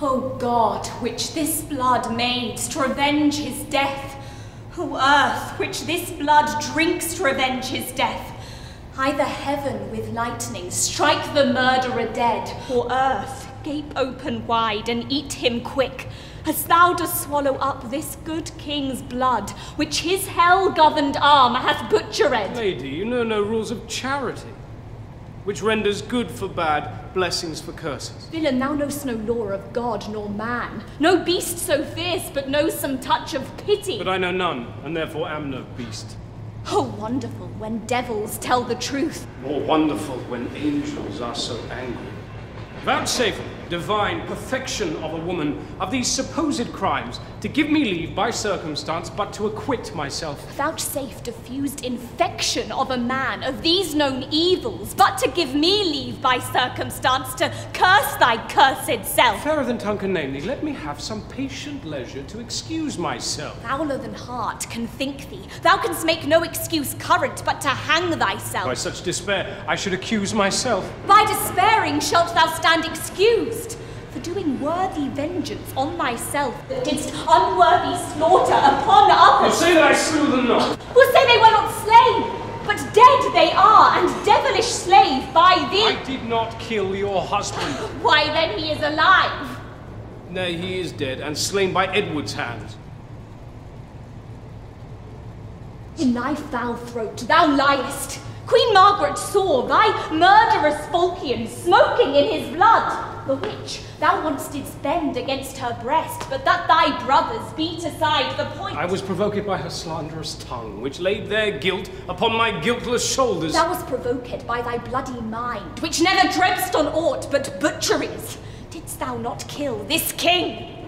O God, which this blood made to revenge his death, O earth, which this blood drinks to revenge his death, either heaven with lightning strike the murderer dead, or earth gape open wide and eat him quick, as thou dost swallow up this good king's blood, which his hell-governed arm hath butchered. Lady, you know no rules of charity, which renders good for bad, blessings for curses. Villain, thou know'st no law of God nor man, no beast so fierce but knows some touch of pity. But I know none, and therefore am no beast. Oh, wonderful when devils tell the truth. More wonderful when angels are so angry. Vouchsafe, divine perfection of a woman, of these supposed crimes, to give me leave by circumstance, but to acquit myself. Vouchsafe diffused infection of a man, of these known evils, but to give me leave by circumstance, to curse thy cursed self. Fairer than tongue can name thee, let me have some patient leisure to excuse myself. Fouler than heart can think thee, thou canst make no excuse current, but to hang thyself. By such despair, I should accuse myself. By despairing shalt thou stand excused, for doing worthy vengeance on thyself, that didst unworthy slaughter upon others. You say that I slew them not. Who say they were not slain, but dead they are, and devilish slave by thee. I did not kill your husband. Why then he is alive. Nay, he is dead, and slain by Edward's hands. In thy foul throat thou liest. Queen Margaret saw thy murderous falchion smoking in his blood, the which thou once didst bend against her breast, but that thy brothers beat aside the point. I was provoked by her slanderous tongue, which laid their guilt upon my guiltless shoulders. Thou wast provoked by thy bloody mind, which never dreadst on aught but butcheries. Didst thou not kill this king?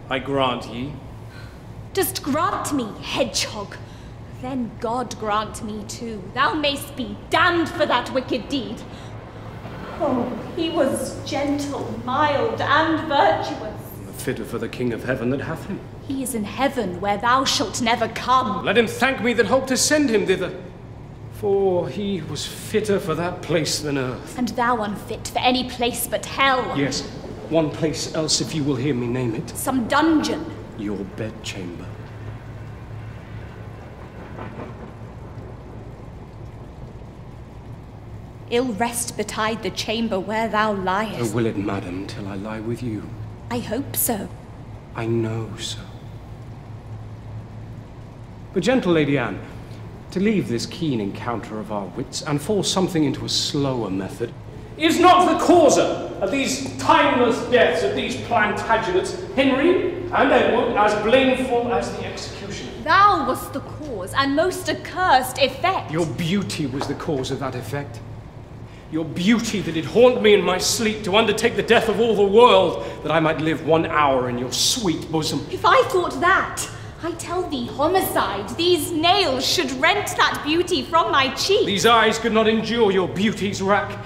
I grant ye. Dost grant me, hedgehog? Then God grant me too. Thou mayst be damned for that wicked deed. Oh, he was gentle, mild, and virtuous. The fitter for the King of Heaven that hath him. He is in heaven where thou shalt never come. Let him thank me that hope to send him thither. For he was fitter for that place than earth. And thou unfit for any place but hell. Yes, one place else if you will hear me name it. Some dungeon. Your bedchamber. Ill rest betide the chamber where thou liest. Oh, will it, madam, till I lie with you? I hope so. I know so. But, gentle Lady Anne, to leave this keen encounter of our wits and fall something into a slower method, is not the causer of these timeless deaths of these Plantagenets, Henry and Edward, as blameful as the executioner. Thou wast the cause and most accursed effect. Your beauty was the cause of that effect. Your beauty that did haunt me in my sleep to undertake the death of all the world, that I might live 1 hour in your sweet bosom. If I thought that, I tell thee, homicide, these nails should rent that beauty from my cheek. These eyes could not endure your beauty's rack.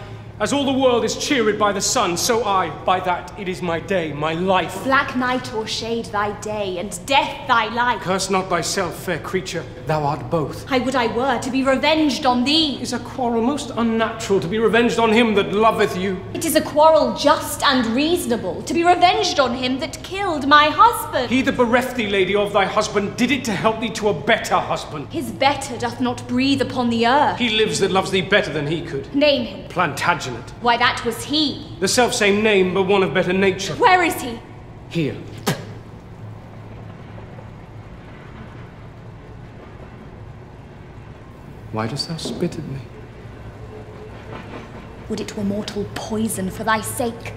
As all the world is cheered by the sun, so I, by that it is my day, my life. Black night o'ershade thy day, and death thy life. Curse not thyself, fair creature, thou art both. I would I were to be revenged on thee. It is a quarrel most unnatural to be revenged on him that loveth you. It is a quarrel just and reasonable to be revenged on him that killed my husband. He that bereft thee, lady, of thy husband, did it to help thee to a better husband. His better doth not breathe upon the earth. He lives that loves thee better than he could. Name him. Plantagenet. Why, that was he. The self-same name, but one of better nature. Where is he? Here. Why dost thou spit at me? Would it were mortal poison for thy sake.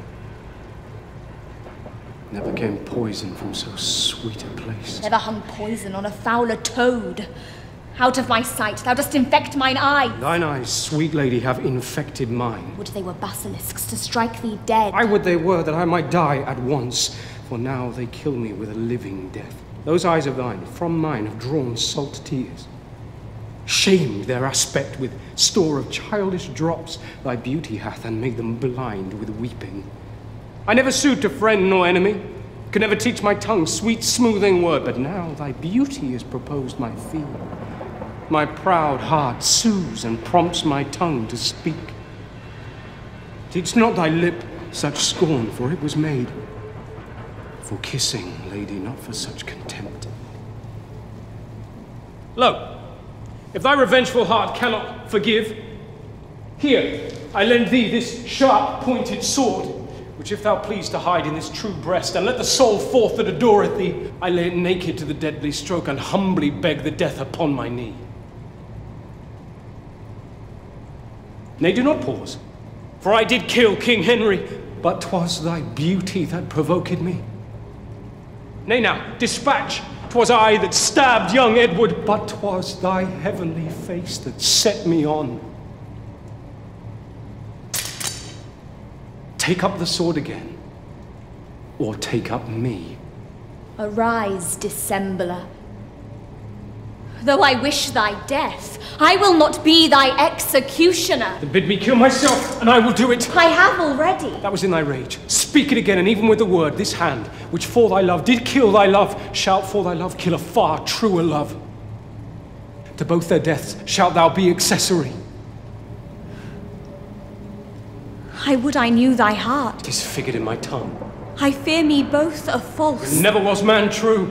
Never came poison from so sweet a place. Never hung poison on a fouler toad. Out of my sight, thou dost infect mine eyes. Thine eyes, sweet lady, have infected mine. Would they were basilisks to strike thee dead. I would they were, that I might die at once, for now they kill me with a living death. Those eyes of thine, from mine, have drawn salt tears. Shamed their aspect with store of childish drops, thy beauty hath, and made them blind with weeping. I never sued to friend nor enemy, could never teach my tongue sweet smoothing word, but now thy beauty is proposed my fee. My proud heart sues and prompts my tongue to speak. Teach not thy lip such scorn, for it was made. For kissing, lady, not for such contempt. Lo, if thy revengeful heart cannot forgive, here I lend thee this sharp-pointed sword, which if thou please to hide in this true breast, and let the soul forth that adoreth thee, I lay it naked to the deadly stroke, and humbly beg the death upon my knee. Nay, do not pause, for I did kill King Henry, but 'twas thy beauty that provoked me. Nay now, dispatch, 'twas I that stabbed young Edward, but 'twas thy heavenly face that set me on. Take up the sword again, or take up me. Arise, dissembler. Though I wish thy death, I will not be thy executioner. Then bid me kill myself, and I will do it. I have already. That was in thy rage. Speak it again, and even with the word, this hand, which for thy love did kill thy love, shalt for thy love kill a far truer love. To both their deaths shalt thou be accessory. I would I knew thy heart. 'Tis figured in my tongue. I fear me both are false. Never was man true.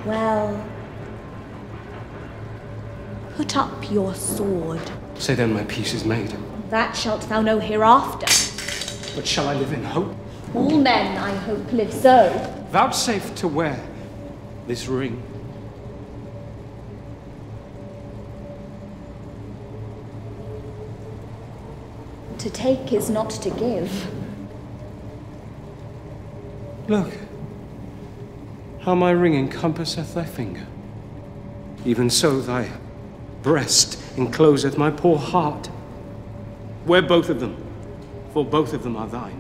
Well, put up your sword. Say then my peace is made. That shalt thou know hereafter. But shall I live in hope? All men, I hope, live so. Vouchsafe to wear this ring. To take is not to give. Look, how my ring encompasseth thy finger. Even so thy breast encloseth my poor heart. Wear both of them, for both of them are thine.